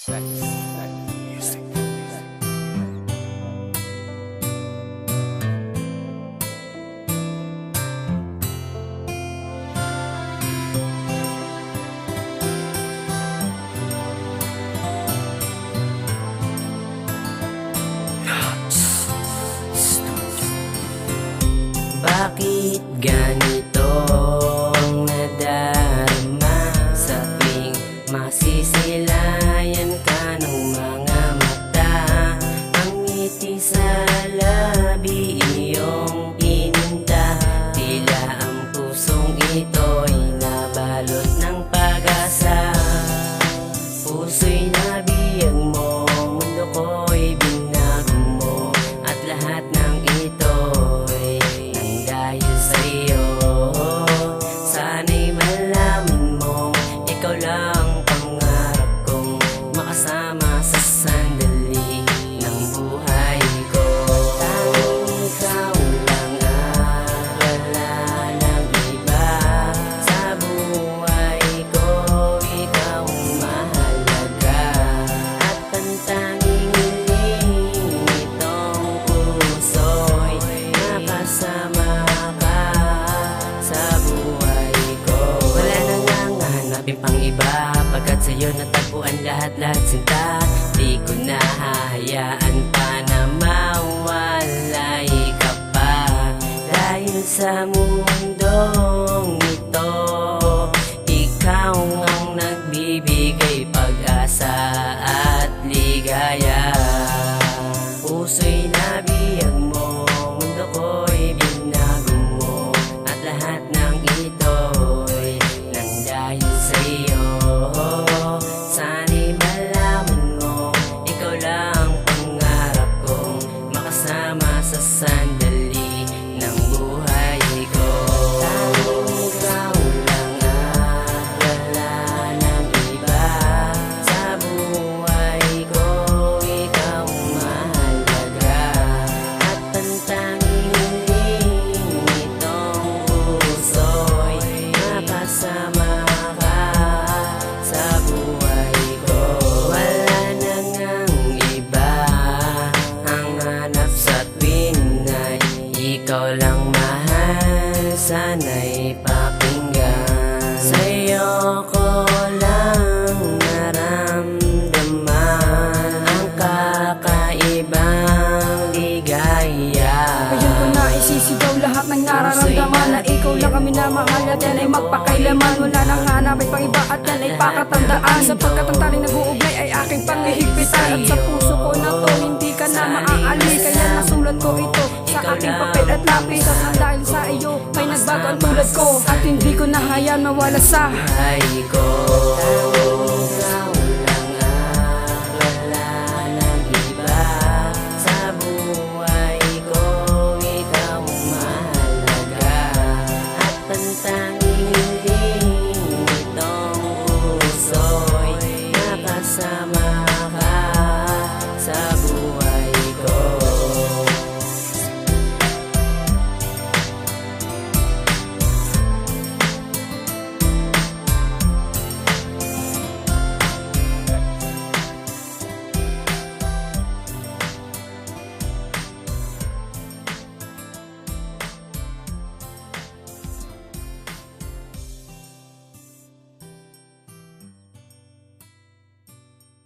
Bakit ganito ang nadarama sa tuwing masisilayan ka ng mga mata? Ang ngiti sa labi iyong pininta, tila ang pusong ito'y nabalot ng pag-asa. Puso'y nabiyag mo, mundo ko'y binago mo, at lahat ng ito'y dahil sa'yo. Sana'y malaman mo, ikaw lang pangarap kong makasama sa sandali ng buhay ko. Tanging ikaw lang wala ng iba sa buhay ko. Ikaw ang mahalaga at ang tanging hiling nitong puso'y nakasama sa buhay ko. Wala nang hanapin pang iba, pagkat sa'yo natagpuan lahat-lahat sinta. Di ko na hahayaan pa na mawalay ka pa, dahil sa mundong ito ikaw ang nagbibigay pag-asa at ligaya. Puso'y nabiyag mo, mundo ko'y binago mo, at lahat ng ito'y nang dahil sa'yo. Sana'y malaman mo, ikaw lang pangarap kong makasama sa sandali ng buhay ko. Tanging ikaw lang wala ng iba sa buhay ko. Ikaw ang mahalaga at ang tanging hiling nitong puso'y makasama ka sa buhay ko. Wala na ngang iba ang hanap sa tuwin ay ikaw lang mahal. Sana'y pakinggan, sa'yo ko lang naramdaman ang kakaibang ligaya. Ngayon ko na isisigaw lahat ng nararamdaman na ikaw lang ang minamahal at yan ay magpakailaman. Wala nang hanapin pang iba at yan ay pakatandaan, sapagkat ang taling nag-uugnay ay aking panghihigpitan. At sa puso ko na to hindi ka na maaalis, kaya nasulat ko ito sa aking papel at lapis. At nang dahil sa iyo may nagbago ang tulad ko, at hindi ko na hayaan mawala sa buhay ko.